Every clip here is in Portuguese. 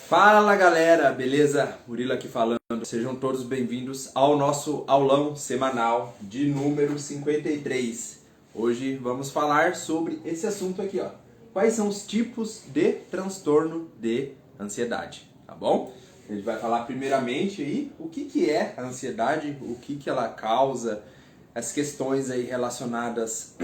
Fala galera, beleza? Murilo aqui falando. Sejam todos bem-vindos ao nosso aulão semanal de número 53. Hoje vamos falar sobre esse assunto aqui, ó. Quais são os tipos de transtorno de ansiedade, tá bom? A gente vai falar primeiramente aí o que é a ansiedade, o que ela causa, as questões aí relacionadas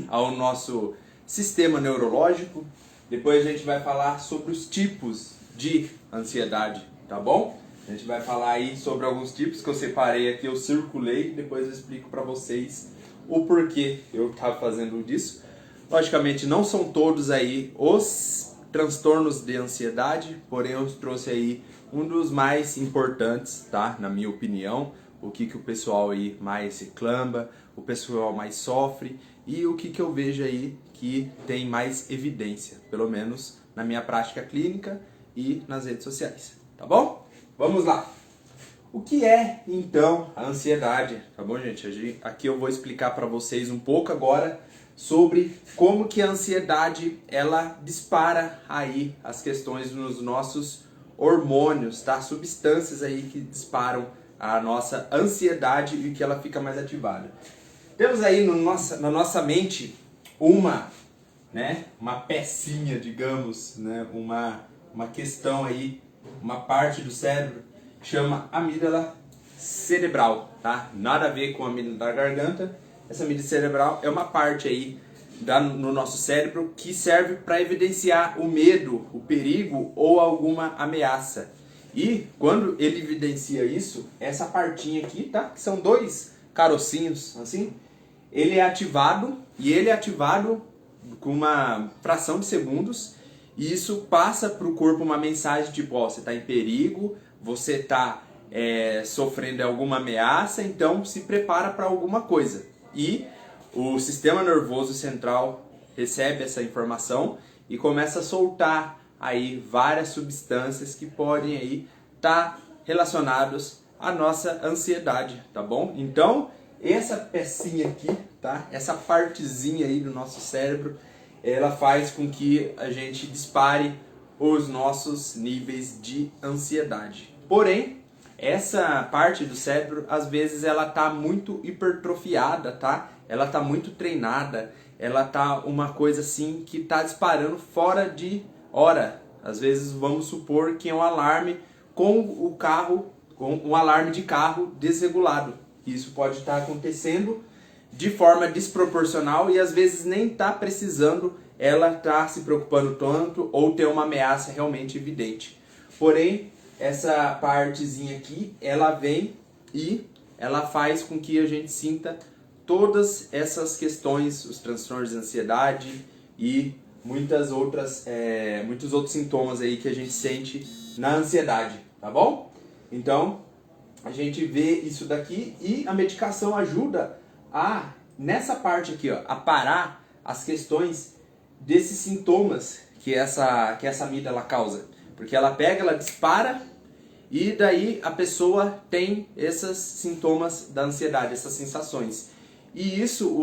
ao nosso sistema neurológico. Depois a gente vai falar sobre os tipos de ansiedade, tá bom? A gente vai falar aí sobre alguns tipos que eu separei aqui, eu circulei, depois eu explico pra vocês o porquê eu tava fazendo disso. Logicamente não são todos aí os transtornos de ansiedade, porém eu trouxe aí um dos mais importantes, tá? Na minha opinião, o que o pessoal aí mais reclama, o pessoal mais sofre e o que eu vejo aí que tem mais evidência, pelo menos na minha prática clínica e nas redes sociais, tá bom? Vamos lá! O que é, então, a ansiedade? Tá bom, gente? Aqui eu vou explicar para vocês um pouco agora sobre como que a ansiedade, ela dispara aí as questões nos nossos hormônios, tá? Substâncias aí que disparam a nossa ansiedade e que ela fica mais ativada. Temos aí na nossa mente uma pecinha, digamos, né? Uma questão aí, uma parte do cérebro que chama amígdala cerebral, tá? Nada a ver com a amígdala da garganta. Essa amígdala cerebral é uma parte aí no nosso cérebro que serve para evidenciar o medo, o perigo ou alguma ameaça. E quando ele evidencia isso, essa partinha aqui, tá? Que são dois carocinhos, assim, ele é ativado com uma fração de segundos e isso passa para o corpo uma mensagem tipo, ó, você está em perigo, você está sofrendo alguma ameaça, então se prepara para alguma coisa. E o sistema nervoso central recebe essa informação e começa a soltar aí várias substâncias que podem aí estar relacionados à nossa ansiedade, tá bom? Então, essa pecinha aqui, tá? Essa partezinha aí do nosso cérebro, ela faz com que a gente dispare os nossos níveis de ansiedade. Porém, essa parte do cérebro, às vezes, ela tá muito hipertrofiada, tá? Ela tá muito treinada, ela tá uma coisa assim que tá disparando fora de hora. Às vezes, vamos supor que é um alarme com um alarme de carro desregulado. Isso pode estar acontecendo de forma desproporcional e às vezes nem está precisando ela estar se preocupando tanto ou ter uma ameaça realmente evidente. Porém, essa partezinha aqui, ela vem e ela faz com que a gente sinta todas essas questões, os transtornos de ansiedade e muitos outros sintomas aí que a gente sente na ansiedade, tá bom? Então, a gente vê isso daqui e a medicação ajuda nessa parte aqui, ó, a parar as questões desses sintomas que essa amígdala causa. Porque ela pega, ela dispara e daí a pessoa tem esses sintomas da ansiedade, essas sensações. E isso,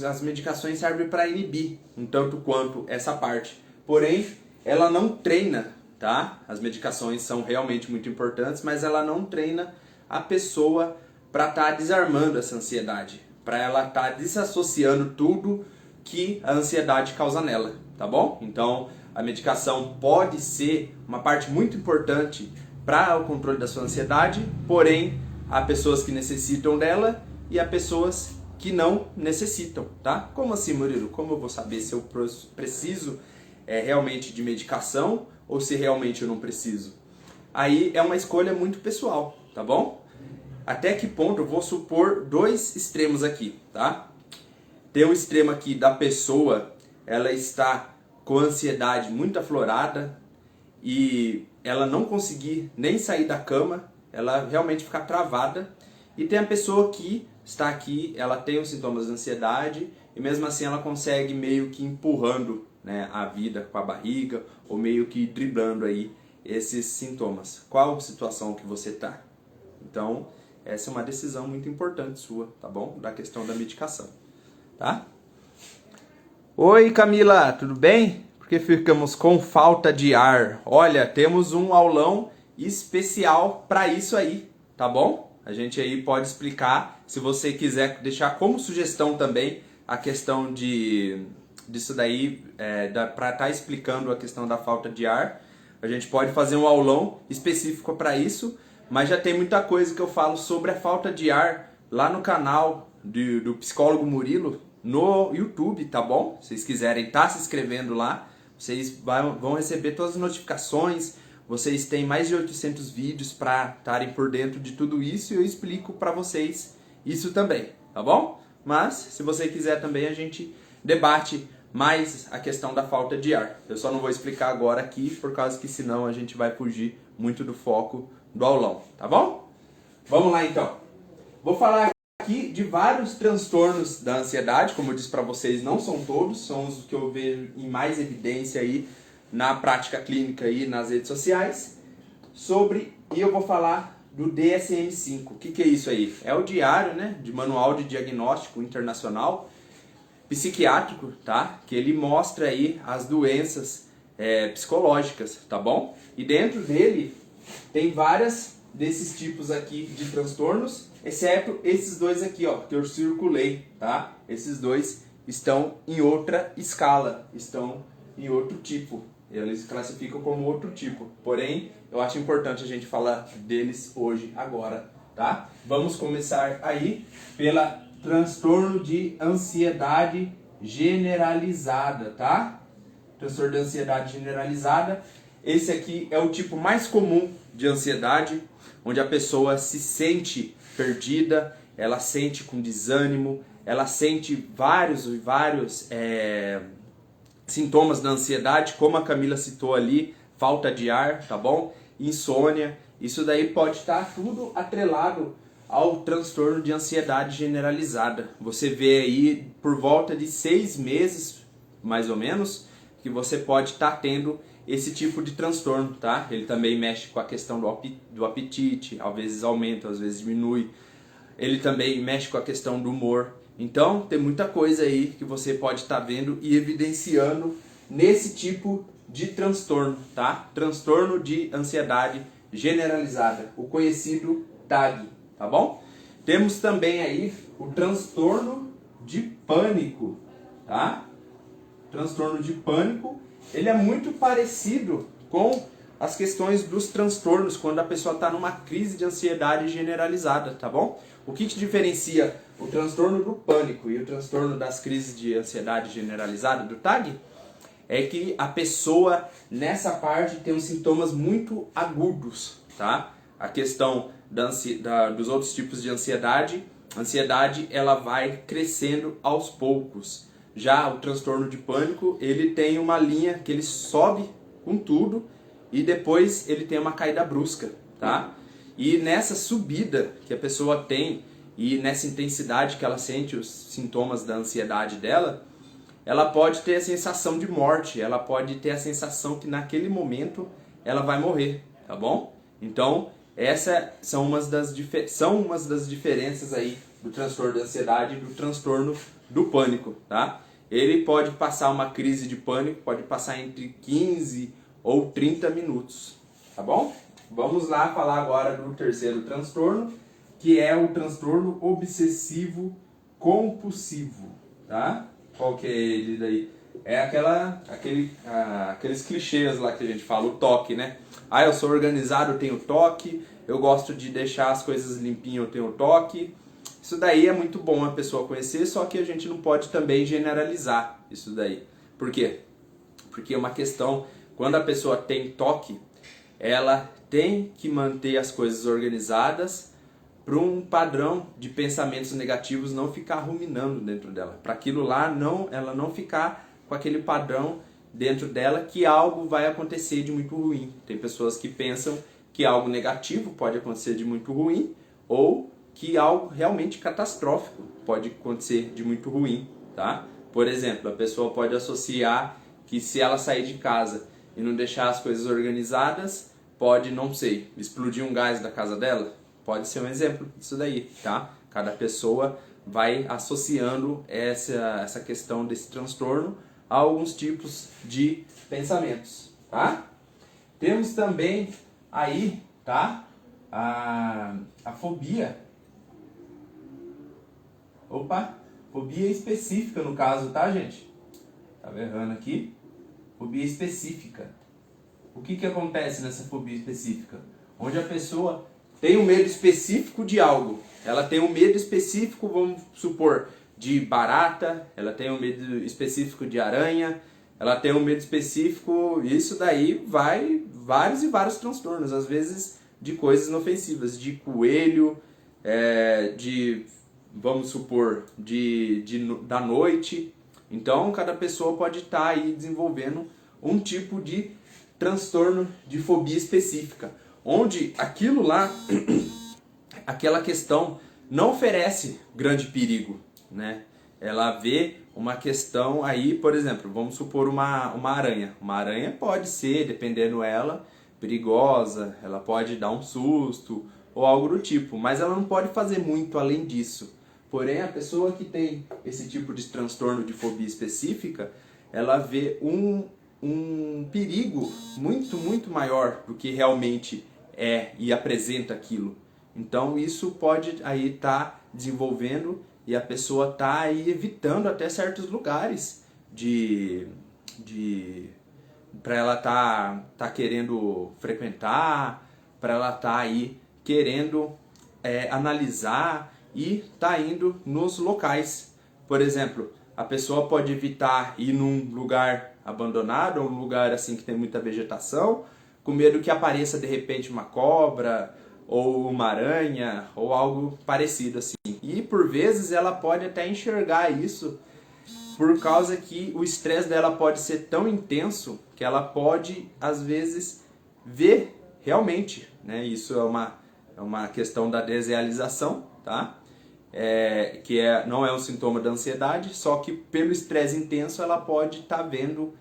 as medicações servem para inibir um tanto quanto essa parte. Porém, ela não treina, tá? As medicações são realmente muito importantes, mas ela não treina a pessoa para estar desarmando essa ansiedade, para ela estar desassociando tudo que a ansiedade causa nela, tá bom? Então, a medicação pode ser uma parte muito importante para o controle da sua ansiedade, porém, há pessoas que necessitam dela e há pessoas que não necessitam, tá? Como assim, Murilo? Como eu vou saber se eu preciso realmente de medicação ou se realmente eu não preciso? Aí é uma escolha muito pessoal, tá bom? Até que ponto eu vou supor dois extremos aqui, tá? Tem um extremo aqui da pessoa, ela está com ansiedade muito aflorada e ela não conseguir nem sair da cama, ela realmente ficar travada. E tem a pessoa que está aqui, ela tem os sintomas de ansiedade e mesmo assim ela consegue meio que empurrando, né, a vida com a barriga ou meio que driblando aí esses sintomas. Qual situação que você está? Então, essa é uma decisão muito importante sua, tá bom? Da questão da medicação, tá? Oi, Camila, tudo bem? Por Porque ficamos com falta de ar. Olha, temos um aulão especial para isso aí, tá bom? A gente aí pode explicar, se você quiser deixar como sugestão também a questão disso daí, para estar explicando a questão da falta de ar. A gente pode fazer um aulão específico para isso, mas já tem muita coisa que eu falo sobre a falta de ar lá no canal do Psicólogo Murilo, no YouTube, tá bom? Se vocês quiserem estar se inscrevendo lá, vocês vão receber todas as notificações, vocês têm mais de 800 vídeos para estarem por dentro de tudo isso e eu explico para vocês isso também, tá bom? Mas, se você quiser também, a gente debate mais a questão da falta de ar. Eu só não vou explicar agora aqui, por causa que senão a gente vai fugir muito do foco do aulão, tá bom? Vamos lá então. Vou falar aqui de vários transtornos da ansiedade, como eu disse para vocês, não são todos, são os que eu vejo em mais evidência aí na prática clínica e nas redes sociais, e eu vou falar do DSM-5. O que é isso aí? É o diário, né, de Manual de Diagnóstico Internacional Psiquiátrico, tá? Que ele mostra aí as doenças psicológicas, tá bom? E dentro dele tem várias desses tipos aqui de transtornos, exceto esses dois aqui, ó, que eu circulei, tá? Esses dois estão em outra escala, estão em outro tipo. Eles classificam como outro tipo. Porém, eu acho importante a gente falar deles hoje, agora, tá? Vamos começar aí pela transtorno de ansiedade generalizada, tá? Transtorno de ansiedade generalizada. Esse aqui é o tipo mais comum de ansiedade, onde a pessoa se sente perdida, ela sente com desânimo, ela sente vários sintomas da ansiedade, como a Camila citou ali, falta de ar, tá bom? Insônia, isso daí pode estar tudo atrelado ao transtorno de ansiedade generalizada. Você vê aí por volta de 6 meses, mais ou menos, que você pode estar tendo esse tipo de transtorno, tá? Ele também mexe com a questão do apetite, às vezes aumenta, às vezes diminui. Ele também mexe com a questão do humor. Então, tem muita coisa aí que você pode estar vendo e evidenciando nesse tipo de transtorno, tá? Transtorno de ansiedade generalizada, o conhecido TAG, tá bom? Temos também aí o transtorno de pânico, tá? Transtorno de pânico, ele é muito parecido com as questões dos transtornos, quando a pessoa está numa crise de ansiedade generalizada, tá bom? O que diferencia o transtorno do pânico e o transtorno das crises de ansiedade generalizada do TAG é que a pessoa nessa parte tem uns sintomas muito agudos, tá? A questão dos outros tipos de ansiedade, a ansiedade ela vai crescendo aos poucos. Já o transtorno de pânico, ele tem uma linha que ele sobe com tudo e depois ele tem uma caída brusca, tá? E nessa subida que a pessoa tem e nessa intensidade que ela sente os sintomas da ansiedade dela, ela pode ter a sensação de morte, ela pode ter a sensação que naquele momento ela vai morrer, tá bom? Então, essas são umas das diferenças aí do transtorno da ansiedade e do transtorno do pânico, tá? Ele pode passar uma crise de pânico, pode passar entre 15 ou 30 minutos, tá bom? Vamos lá falar agora do terceiro transtorno, que é o transtorno obsessivo compulsivo, tá? Qual que é ele daí? É aqueles clichês lá que a gente fala, o toque, né? Ah, eu sou organizado, eu tenho toque, eu gosto de deixar as coisas limpinhas, eu tenho toque. Isso daí é muito bom a pessoa conhecer, só que a gente não pode também generalizar isso daí. Por quê? Porque é uma questão, quando a pessoa tem toque, ela tem que manter as coisas organizadas para um padrão de pensamentos negativos não ficar ruminando dentro dela. Para aquilo lá, ela não ficar com aquele padrão dentro dela que algo vai acontecer de muito ruim. Tem pessoas que pensam que algo negativo pode acontecer de muito ruim ou que algo realmente catastrófico pode acontecer de muito ruim, tá? Por exemplo, a pessoa pode associar que se ela sair de casa e não deixar as coisas organizadas, pode, não sei, explodir um gás da casa dela. Pode ser um exemplo disso daí, tá? Cada pessoa vai associando essa questão desse transtorno a alguns tipos de pensamentos, tá? Temos também aí, tá? A fobia. Opa, fobia específica no caso, tá, gente? Tava errando aqui. Fobia específica. O que acontece nessa fobia específica? Onde a pessoa tem um medo específico de algo. Ela tem um medo específico, vamos supor, de barata, ela tem um medo específico de aranha, ela tem um medo específico, isso daí vai vários e vários transtornos, às vezes de coisas inofensivas, de coelho, vamos supor, da noite. Então, cada pessoa pode estar aí desenvolvendo um tipo de transtorno de fobia específica, onde aquilo lá, aquela questão não oferece grande perigo, né? Ela vê uma questão aí, por exemplo, vamos supor uma aranha. Uma aranha pode ser, dependendo ela, perigosa, ela pode dar um susto ou algo do tipo, mas ela não pode fazer muito além disso. Porém, a pessoa que tem esse tipo de transtorno de fobia específica, ela vê um perigo muito, muito maior do que realmente é e apresenta aquilo. Então isso pode aí estar desenvolvendo e a pessoa tá aí evitando até certos lugares para ela tá querendo frequentar, para ela tá aí querendo analisar e tá indo nos locais. Por exemplo, a pessoa pode evitar ir num lugar abandonado ou um lugar assim que tem muita vegetação, com medo que apareça de repente uma cobra ou uma aranha ou algo parecido assim. E por vezes ela pode até enxergar isso por causa que o estresse dela pode ser tão intenso que ela pode às vezes ver realmente, né? Isso é uma questão da desrealização, tá? Não é um sintoma da ansiedade, só que pelo estresse intenso ela pode estar vendo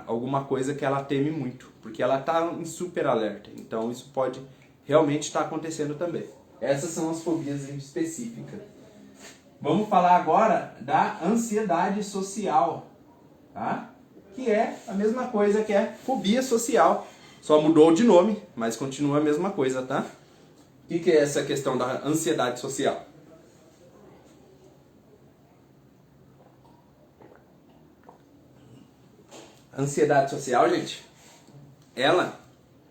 alguma coisa que ela teme muito, porque ela está em super alerta. Então isso pode realmente estar acontecendo também. Essas são as fobias específicas. Vamos falar agora da ansiedade social, tá? Que é a mesma coisa que é fobia social. Só mudou de nome, mas continua a mesma coisa, tá? O que é essa questão da ansiedade social? Ansiedade social, gente, ela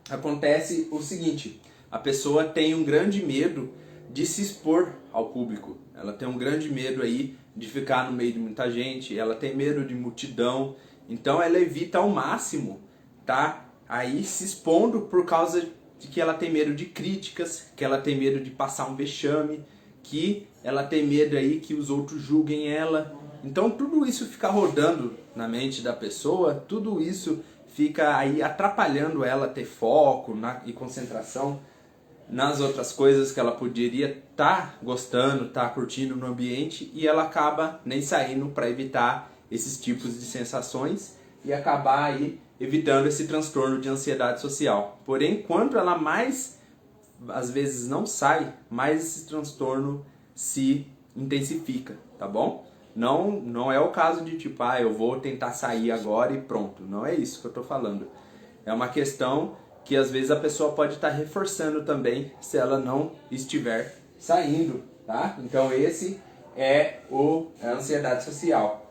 acontece o seguinte: a pessoa tem um grande medo de se expor ao público. Ela tem um grande medo aí de ficar no meio de muita gente, ela tem medo de multidão, então ela evita ao máximo tá aí se expondo por causa de que ela tem medo de críticas, que ela tem medo de passar um vexame, que ela tem medo aí que os outros julguem ela. Então tudo isso fica rodando na mente da pessoa, tudo isso fica aí atrapalhando ela ter foco e concentração nas outras coisas que ela poderia estar gostando, estar curtindo no ambiente, e ela acaba nem saindo para evitar esses tipos de sensações e acabar aí evitando esse transtorno de ansiedade social. Porém, quanto ela mais às vezes não sai, mais esse transtorno se intensifica, tá bom? Não é o caso de tipo, eu vou tentar sair agora e pronto. Não é isso que eu tô falando. É uma questão que às vezes a pessoa pode estar reforçando também se ela não estiver saindo, tá? Então esse é a ansiedade social.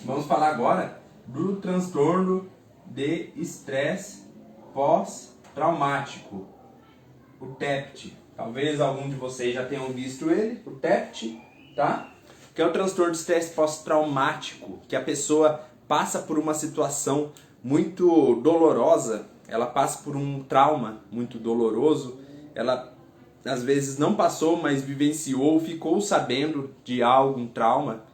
Vamos falar agora do transtorno de estresse pós-traumático, o TEPT. Talvez algum de vocês já tenham visto ele, o TEPT, tá? Que é o transtorno de estresse pós-traumático, que a pessoa passa por uma situação muito dolorosa, ela passa por um trauma muito doloroso, ela às vezes não passou, mas vivenciou, ficou sabendo de algum trauma,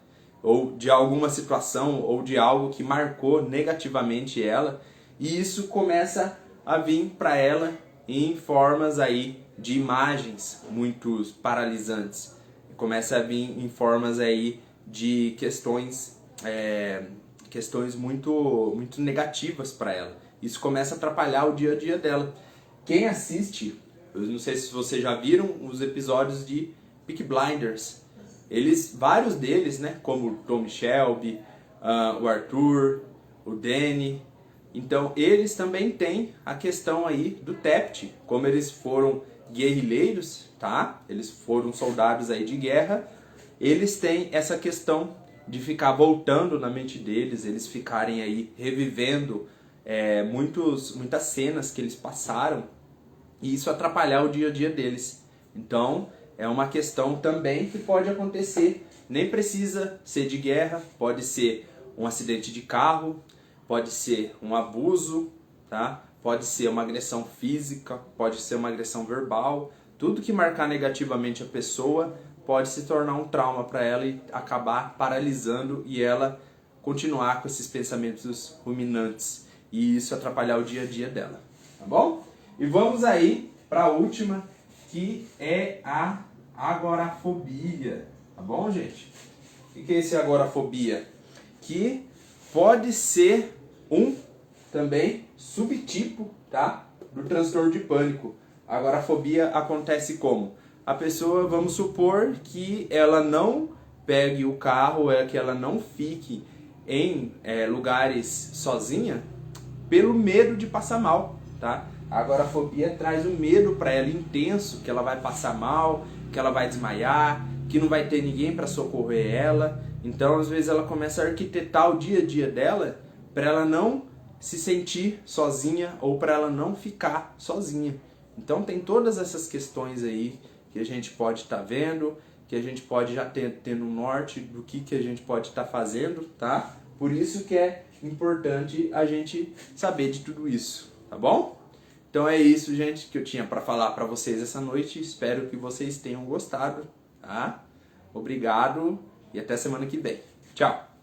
ou de alguma situação, ou de algo que marcou negativamente ela, e isso começa a vir para ela em formas aí de imagens muito paralisantes. Começa a vir em formas aí de questões muito negativas para ela. Isso começa a atrapalhar o dia a dia dela. Quem assiste, eu não sei se vocês já viram os episódios de Peaky Blinders, vários deles, né, como Tommy Shelby, o Arthur, o Danny. Então eles também têm a questão aí do TEPT, como eles foram guerrilheiros, tá? Eles foram soldados aí de guerra, eles têm essa questão de ficar voltando na mente deles, eles ficarem aí revivendo muitas cenas que eles passaram, e isso atrapalhar o dia a dia deles. Então é uma questão também que pode acontecer, nem precisa ser de guerra, pode ser um acidente de carro, pode ser um abuso, tá? Pode ser uma agressão física, pode ser uma agressão verbal. Tudo que marcar negativamente a pessoa pode se tornar um trauma para ela e acabar paralisando e ela continuar com esses pensamentos ruminantes e isso atrapalhar o dia a dia dela, tá bom? E vamos aí para a última, que é a agorafobia, tá bom, gente? O que é esse agorafobia? Que pode ser também subtipo, tá, do transtorno de pânico. A agorafobia acontece como? A pessoa, vamos supor que ela não pegue o carro, que ela não fique em lugares sozinha pelo medo de passar mal, tá? A agorafobia traz um medo para ela intenso, que ela vai passar mal, que ela vai desmaiar, que não vai ter ninguém para socorrer ela. Então, às vezes, ela começa a arquitetar o dia a dia dela para ela não se sentir sozinha ou para ela não ficar sozinha. Então, tem todas essas questões aí que a gente pode estar vendo, que a gente pode já ter no norte do que a gente pode estar fazendo, tá? Por isso que é importante a gente saber de tudo isso, tá bom? Então é isso, gente, que eu tinha para falar para vocês essa noite. Espero que vocês tenham gostado, tá? Obrigado e até semana que vem. Tchau!